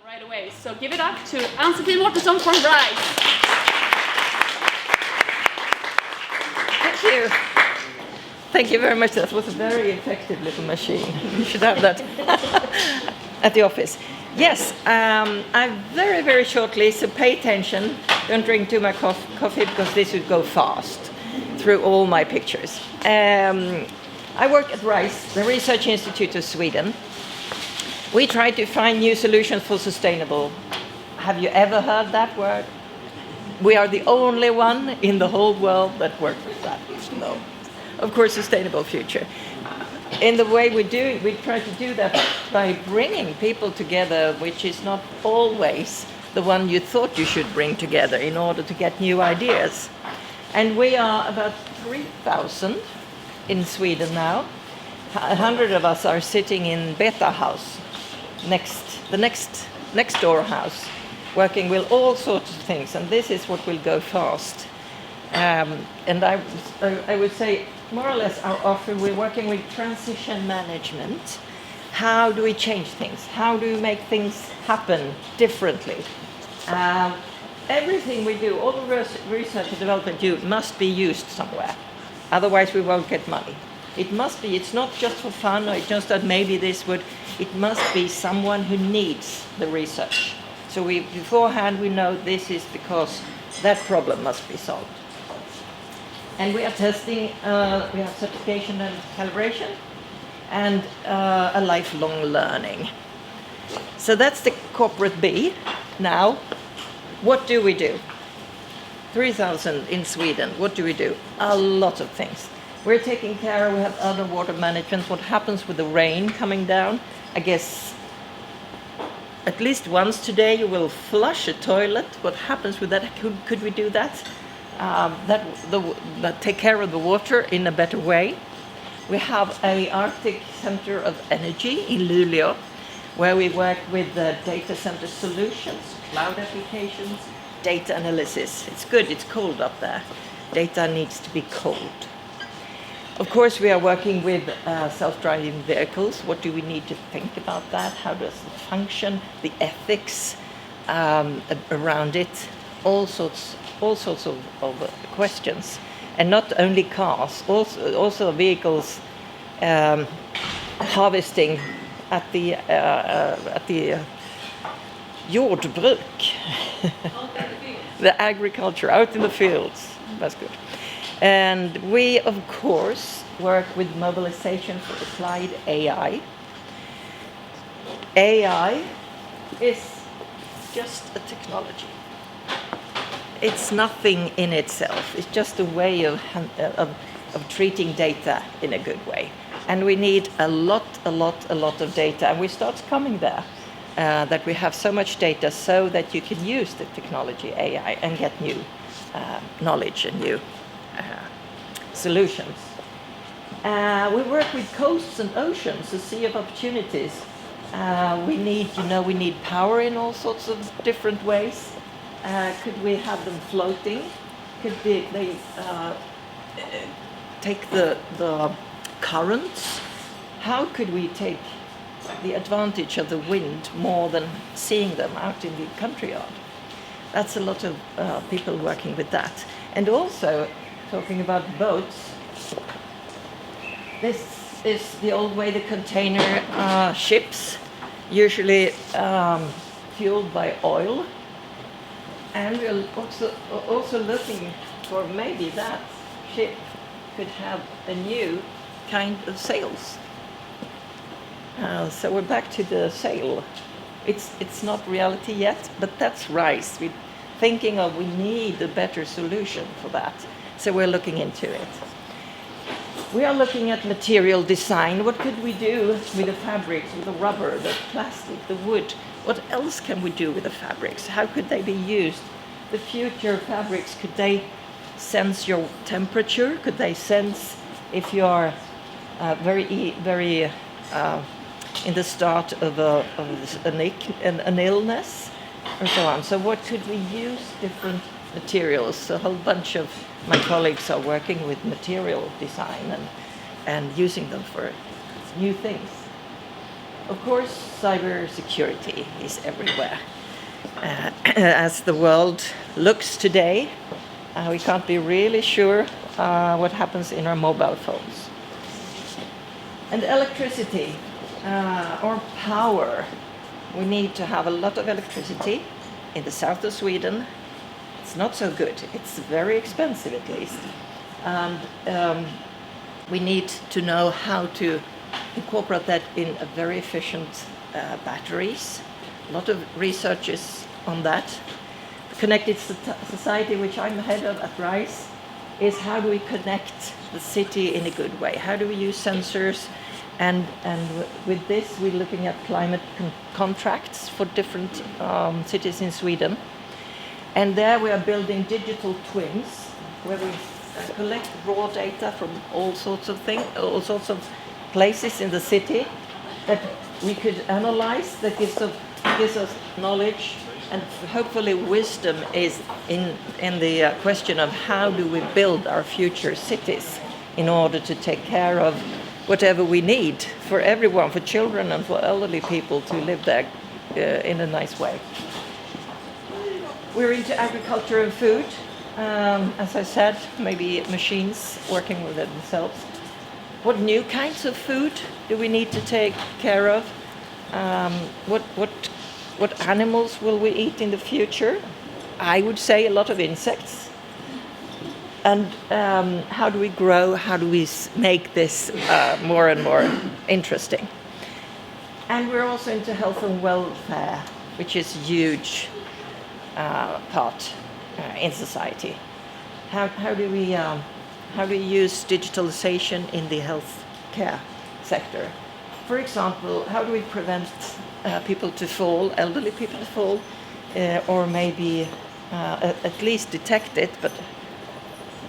right away. So give it up to Ann-Sofie Mårtensson from RISE. Thank you. Thank you very much. That was a very effective little machine. You should have that at the office. Yes, I very, very shortly, so pay attention. Don't drink too much coffee because this would go fast through all my pictures. I work at RISE, the Research Institute of Sweden. We try to find new solutions for sustainable. Have you ever heard that word? We are the only one in the whole world that works with that. No. Of course, sustainable future. In the way we do it, we try to do that by bringing people together, which is not always the one you thought you should bring together in order to get new ideas. And we are about 3,000 in Sweden now. 100 of us are sitting in Beta House, the next door house, working with all sorts of things. And this is what will go fast. And I would say, more or less, our offer, we're working with transition management. How do we change things? How do we make things happen differently? Everything we do, all the research and development do, must be used somewhere. Otherwise, we won't get money. It must be, it's not just for fun, or it's just that maybe it must be someone who needs the research. So beforehand, we know this is because that problem must be solved. And we are testing, we have certification and calibration, and a lifelong learning. So that's the corporate B. Now, what do we do? 3,000 in Sweden, what do we do? A lot of things. We're taking care, we have urban water management, what happens with the rain coming down. I guess at least once today you will flush a toilet. What happens with that? Could we do that? That take care of the water in a better way. We have an Arctic Center of Energy in Luleå, where we work with data center solutions, cloud applications, data analysis. It's good, it's cold up there. Data needs to be cold. Of course, we are working with self-driving vehicles. What do we need to think about that? How does it function? The ethics around it, all sorts of questions, and not only cars, also vehicles harvesting at the jordbruk, the agriculture out in the fields. That's good. And we, of course, work with mobilization for applied AI. AI is just a technology. It's nothing in itself. It's just a way of treating data in a good way. And we need a lot of data. And we start coming there, that we have so much data so that you can use the technology AI and get new knowledge and new solutions. We work with coasts and oceans, a sea of opportunities. We need power in all sorts of different ways. Could we have them floating? Could they take the currents? How could we take the advantage of the wind more than seeing them out in the country yard? That's a lot of people working with that. And also, talking about boats, this is the old way, the container ships, usually fueled by oil. And we're also looking for maybe that ship could have a new kind of sails. So we're back to the sail. It's not reality yet, but that's RISE. We're thinking we need a better solution for that. So we're looking into it. We are looking at material design. What could we do with the fabrics, with the rubber, the plastic, the wood? What else can we do with the fabrics? How could they be used? The future fabrics, could they sense your temperature? Could they sense if you are very in the start of an illness, and so on? So what could we use different materials? A whole bunch of my colleagues are working with material design and using them for new things. Of course, cybersecurity is everywhere. As the world looks today, we can't be really sure what happens in our mobile phones. And electricity, or power. We need to have a lot of electricity. In the south of Sweden, it's not so good. It's very expensive, at least. And we need to know how to incorporate that in a very efficient batteries. A lot of research is on that. The Connected Society, which I'm head of at RISE, is how do we connect the city in a good way? How do we use sensors? And with this, we're looking at climate contracts for different cities in Sweden. And there we are building digital twins, where we collect raw data from all sorts of things, all sorts of places in the city that we could analyze, that gives us knowledge and hopefully wisdom is in the question of how do we build our future cities in order to take care of whatever we need for everyone, for children and for elderly people to live there in a nice way. We're into agriculture and food. As I said, maybe machines working with it themselves. What new kinds of food do we need to take care of? What animals will we eat in the future? I would say a lot of insects. And how do we grow? How do we make this more and more interesting? And we're also into health and welfare, which is a huge part in society. How do we use digitalization in the health care sector? For example, how do we prevent people to fall, elderly people to fall, or maybe at least detect it, but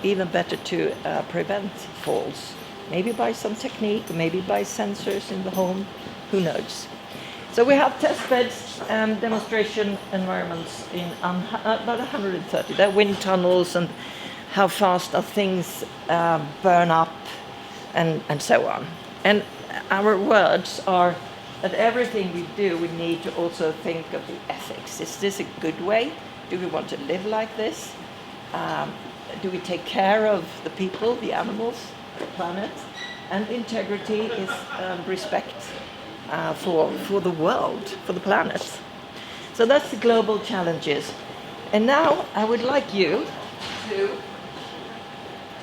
even better to prevent falls? Maybe by some technique, maybe by sensors in the home, who knows? So we have test beds and demonstration environments in about 130. There are wind tunnels and how fast are things burn up and so on. And our words are that everything we do, we need to also think of the ethics. Is this a good way? Do we want to live like this? Do we take care of the people, the animals, the planet? And integrity is respect for the world, for the planet. So that's the global challenges. And now I would like you to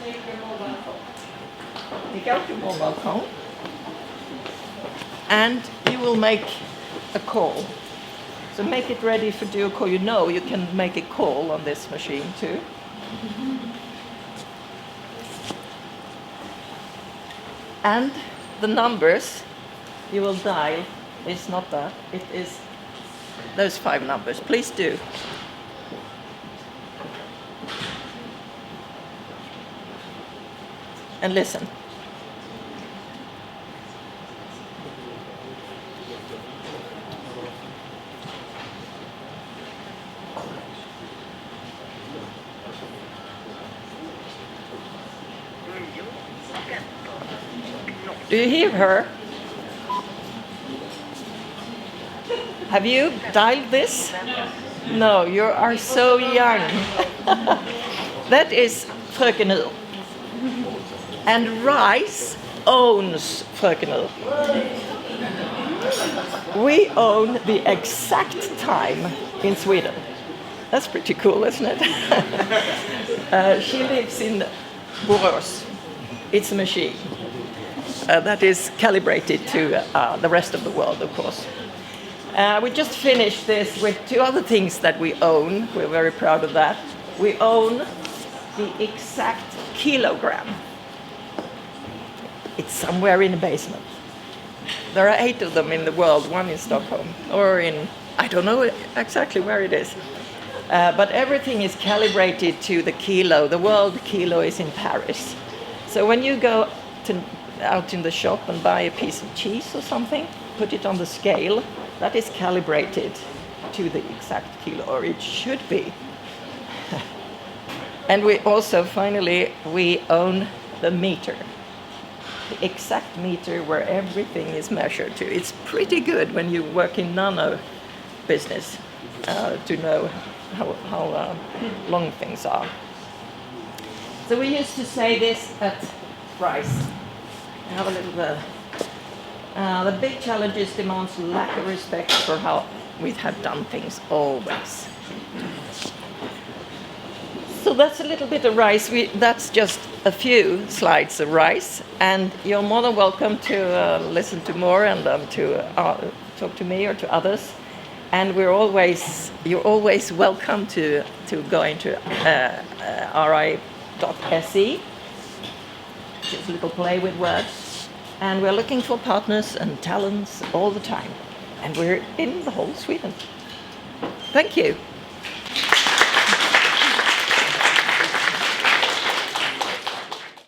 take your mobile phone. Take out your mobile phone. And you will make a call. So make it ready for do a call. You know you can make a call on this machine too. And the numbers you will dial is not that, it is those 5 numbers. Please do. And listen. Do you hear her? Have you dialed this? No, you are so young. That is Fröken. And RISE owns Fröken. We own the exact time in Sweden. That's pretty cool, isn't it? She lives in Borås. It's a machine that is calibrated to the rest of the world, of course. We just finished this with 2 other things that we own. We're very proud of that. We own the exact kilogram. It's somewhere in the basement. There are 8 of them in the world, 1 in Stockholm, or in, I don't know exactly where it is. But everything is calibrated to the kilo. The world kilo is in Paris. So when you go out in the shop and buy a piece of cheese or something, put it on the scale, that is calibrated to the exact kilo, or it should be. And we also, finally, we own the meter. the exact meter where everything is measured to. It's pretty good when you work in nano business to know how long things are. So we used to say this at Rice. I have a little. The big challenges demands lack of respect for how we have done things always. So that's a little bit of Rice. That's just a few slides of Rice, and you're more than welcome to listen to more and to talk to me or to others. And you're always welcome to go into ri.se, which is a little play with words. And we're looking for partners and talents all the time. And we're in the whole Sweden. Thank you.